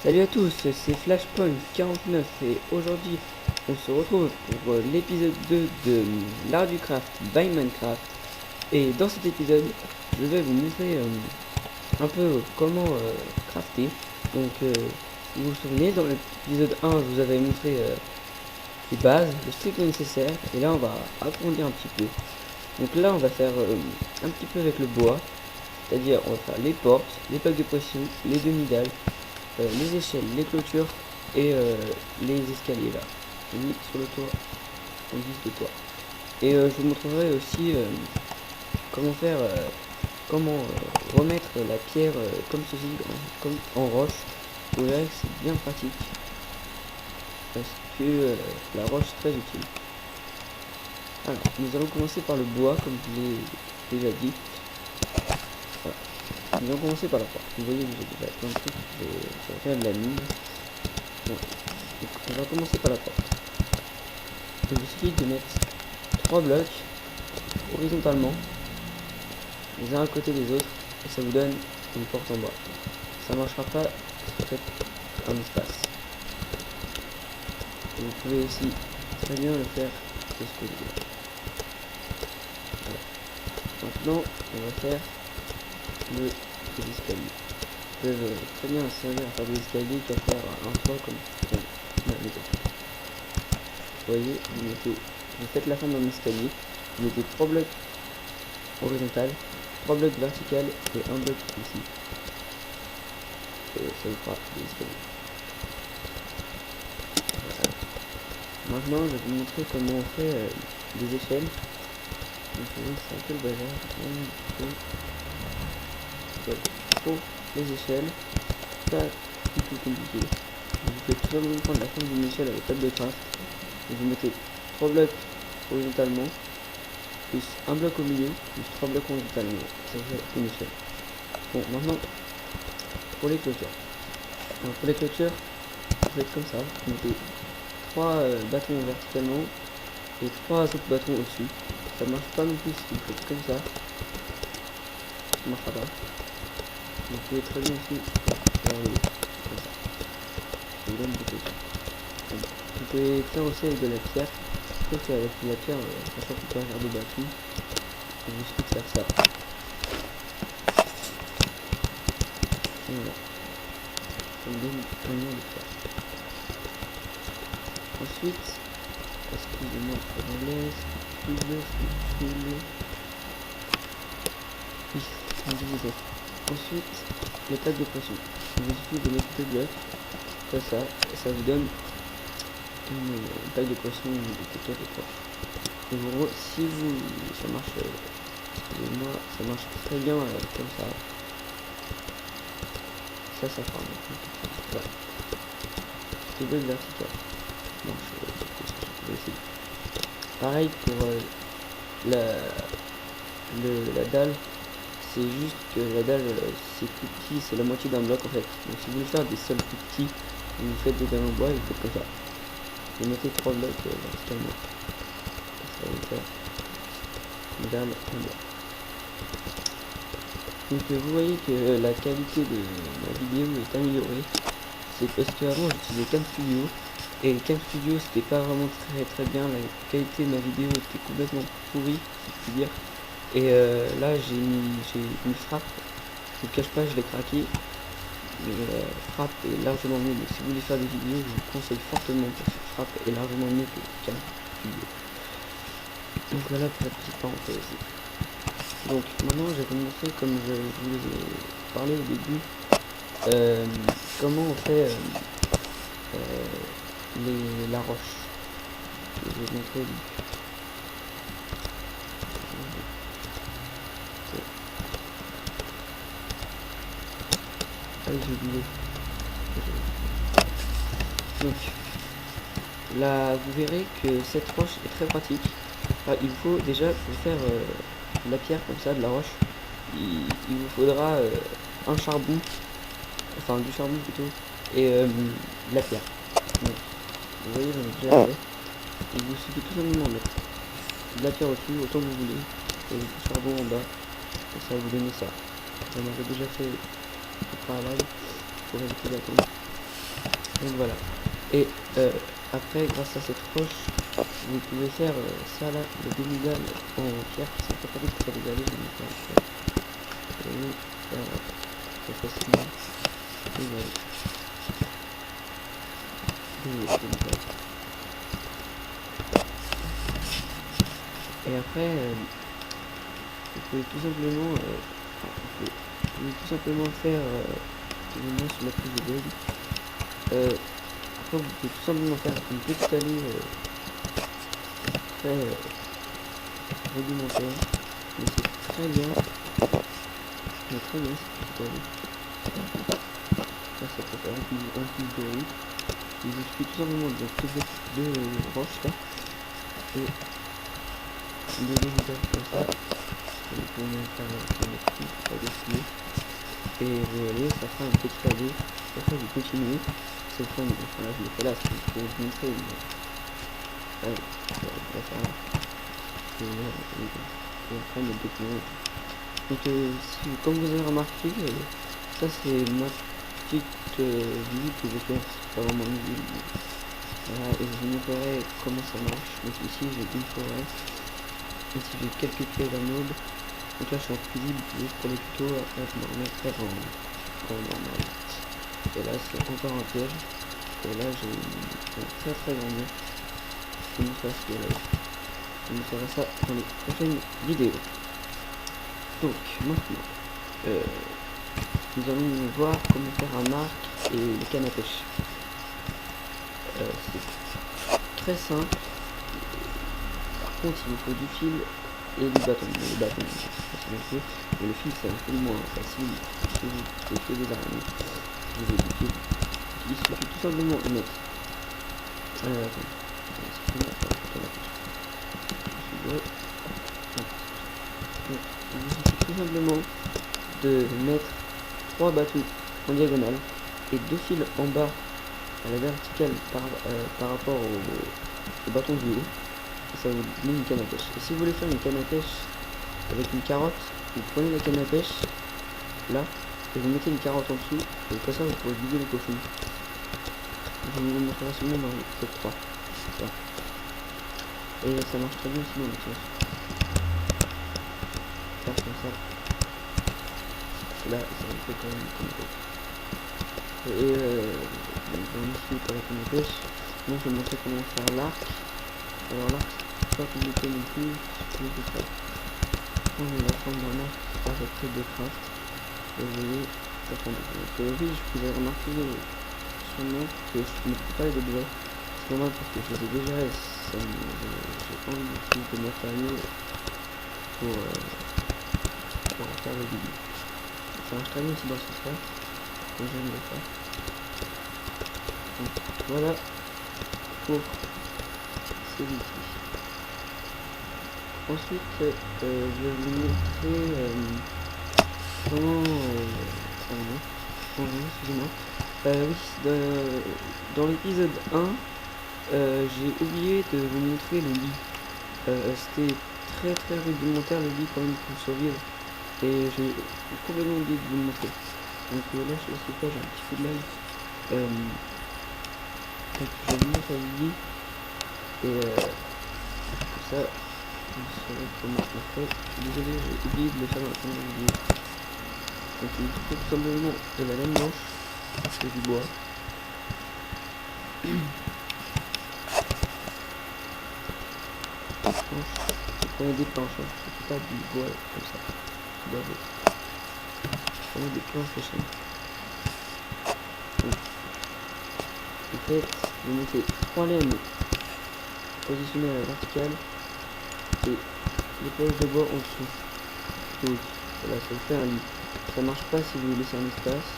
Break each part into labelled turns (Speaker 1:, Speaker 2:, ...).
Speaker 1: Salut à tous, c'est Flashpoint 49 et aujourd'hui on se retrouve pour l'épisode 2 de l'art du craft by Minecraft. Et dans cet épisode, je vais vous montrer un peu comment crafter. Donc si vous vous souvenez, dans l'épisode 1 je vous avais montré les bases, le strict nécessaire, et là on va approfondir un petit peu. Donc là on va faire un petit peu avec le bois, c'est-à-dire on va faire les portes, les plaques de pression, les demi-dalles, les échelles, les clôtures et les escaliers là, mis sur le toit, en guise de toit. Et je vous montrerai aussi comment faire, remettre la pierre comme ceci, comme en roche. Vous verrez que c'est bien pratique parce que la roche est très utile. Alors, nous allons commencer par le bois, comme je l'ai déjà dit. Voilà. Nous allons commencer par la porte. Vous voyez, j'ai déjà plein de trucs, je vais faire de la mine. Bon. Donc, on va commencer par la porte. Donc, il suffit de mettre 3 blocs horizontalement, les uns à côté des autres, et ça vous donne une porte en bois. Ça ne marchera pas, faites un espace. Et vous pouvez aussi très bien le faire de ce côté. Voilà. Maintenant, on va faire les escaliers. Vous pouvez très bien servir à faire des escaliers qu'à faire un toit comme ma maison. Vous voyez, vous faites la forme d'un escalier, vous mettez 3 blocs horizontales, 3 blocs verticales et un bloc ici. Et ça vous fera des escaliers. Voilà. Maintenant, je vais vous montrer comment on fait des échelles. Donc, c'est un peu le bazar. Pour les échelles, pas du tout compliqué. Vous pouvez tout simplement prendre la forme d'une échelle avec table de craft. Et vous mettez 3 blocs horizontalement, plus un bloc au milieu, plus 3 blocs horizontalement. Ça fait une échelle. Bon, maintenant, pour les clôtures. Alors, pour les clôtures, vous faites comme ça. Vous mettez 3 bâtons verticalement et 3 autres bâtons au-dessus. Ça marche pas non plus si vous faites comme ça. Ça marchera pas. Vous pouvez très bien aussi faire le comme ça. Ça vous donne des clôtures. Bon. Vous pouvez faire aussi avec de la pierre. Sauf qu'avec de la pierre, sachant qu'on peut faire des bâtons, il vous suffit de faire ça. Et voilà. Ça me donne un moyen de faire. Ensuite, excusez-moi pour le laisse, oui, je disais. Ensuite, les plaques de pression. Il vous suffit de mettre 2 blocs, comme ça, et ça vous donne une plaque de pression de 4 et 3. Et vous, si vous, ça marche, excusez-moi, ça marche très bien comme ça. Ça fera un voilà. C'est bloc vertical. Marche, aussi. Pareil pour la dalle, c'est juste que la dalle c'est plus petit, c'est la moitié d'un bloc en fait. Donc si vous voulez faire des sols plus petits, vous faites des dalles en bois et vous faites comme ça. Vous mettez 3 blocs verticalement. Ça va vous faire une dalle en bois. Donc vous voyez que la qualité de ma vidéo est améliorée. C'est parce qu'avant j'utilisais CamStudio. Et CamStudio c'était pas vraiment très bien, la qualité de ma vidéo était complètement pourrie, si je puis dire. Et là j'ai une frappe, je vous cache pas, je l'ai craqué, mais frappe est largement mieux. Donc si vous voulez faire des vidéos, je vous conseille fortement parce que frappe est largement mieux que CamStudio. Donc voilà pour la petite parenthèse. Donc maintenant je vais vous montrer, comme je vous ai parlé au début, comment on fait la roche. Je vais vous montrer. Ah oui, j'ai oublié. Donc là vous verrez que cette roche est très pratique. Enfin, il faut déjà pour faire de la pierre comme ça, de la roche, il vous faudra un charbon, enfin du charbon plutôt, et de la pierre. Donc, vous voyez, j'en ai déjà fait. Il vous suffit tout simplement de mettre de la pierre au-dessus, autant que vous voulez, et du charbon en bas, et ça va vous donner ça. J'en avais déjà fait au préalable pour éviter d'attendre. Donc voilà. Et après, grâce à cette roche, vous pouvez faire ça là, le demi-dalle en pierre qui sont préparées pour les allées. Je vais faire ça. Vous allez faire très facilement. Et voilà. Et après, vous pouvez tout simplement, faire, excusez-moi sur la prise de bug. Après, vous pouvez tout simplement faire une petite allée très rudimentaire, mais c'est très bien, mais très bien cette petite allée. Ça peut faire un fil de route. Il vous suffit tout simplement de trouver deux roches là et de les vider comme ça. Vous pouvez même faire un petit pas dessiner. Et vous voyez, ça fera une petite allée. Après vous continuez. Cette fois, enfin, là je l'ai fait là, c'est pour vous montrer. Mais... ouais, ça va faire. Et après le document. Donc comme vous avez remarqué, ça c'est ma petite ville que je fais. C'est pas vraiment une ville. Voilà, et je vous montrerai comment ça marche. Donc ici j'ai une forêt. Ici j'ai quelques pieds à la mode. Donc là je suis en cuisine juste pour les tutos. Après je me remettrai en normal. Et là c'est encore un piège. Et là j'ai un très très grand mur. Je vous montrerai ce qu'il y a là. Je vous montrerai ça dans les prochaines vidéos. Donc maintenant, nous allons voir comment faire un arc et les cannes à pêche. C'est très simple. Par contre, il vous faut du fil et du bâton. Mais le bâton, c'est facile un peu. Mais le fil, c'est un peu moins facile. Si vous faites des araignées, vous avez du fil. Il suffit tout simplement de mettre. Il suffit tout simplement de mettre 3 bâtons en diagonale et 2 fils en bas à la verticale par rapport au bâton du haut. Et ça vous donne une canne à pêche. Et si vous voulez faire une canne à pêche avec une carotte, vous prenez la canne à pêche là et vous mettez une carotte en dessous et comme ça vous pourrez vider le cochon. Je vous montrerai seulement dans le step 3. Ça. Et ça marche très bien aussi dans le sens. Faire comme ça. Là, ça me fait quand même comme ça. Et on ici pour la canne à pêche. Moi je vais vous montrer comment faire l'arc. Alors l'arc, c'est pas compliqué non plus, c'est juste ça. On va prendre un arc avec de craft. Et vous voyez, ça prend des théories, je vous ai remarqué sûrement que je ne peux pas les objets. C'est normal parce que je les ai déjà et j'ai pas envie d'utiliser de matériaux pour faire le vidéo. Ça marche très bien aussi dans ce sens, et j'aime le faire. Donc voilà pour celui-ci. Ensuite, je vais vous montrer comment... excusez-moi. Oui, dans l'épisode 1, j'ai oublié de vous montrer le lit. C'était très très rudimentaire le lit quand même pour survivre. Et j'ai complètement oublié de vous le montrer. Donc là, je sais pas, j'ai un petit peu de live. Donc je vais vous montrer le lit. Et comme ça, vous saurez comment on fait. Je suis désolé, j'ai oublié de le faire dans la première vidéo. Donc il faut tout simplement de la laine blanche et du bois. Vous prenez des planches, hein. C'est pas du bois comme ça. Du bois beau. Vous prenez des planches de chêne. En fait, vous mettez 3 laines positionnées à la verticale et les planches de bois en dessous. Donc voilà, ça vous fait un lit. Ça marche pas si vous laissez un espace.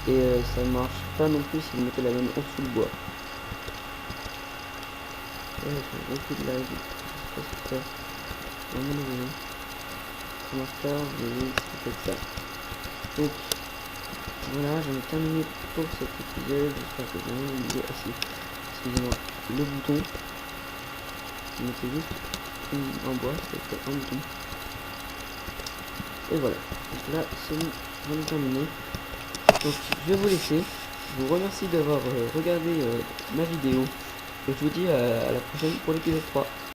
Speaker 1: Et ça marche pas non plus si vous mettez la laine en dessous le bois. Ouais, j'ai beaucoup de live. Je sais pas ce que c'est. Vraiment désolé. Ça marche pas, mais c'est peut-être ça. Donc voilà, j'en ai terminé pour cet épisode. J'espère que vous avez une idée assez. Excusez-moi, le bouton. Vous mettez juste en bois, c'est un bouton. Et voilà. Donc là, c'est vraiment terminé. Donc je vais vous laisser. Je vous remercie d'avoir regardé ma vidéo. Et je vous dis à la prochaine pour l'épisode 3.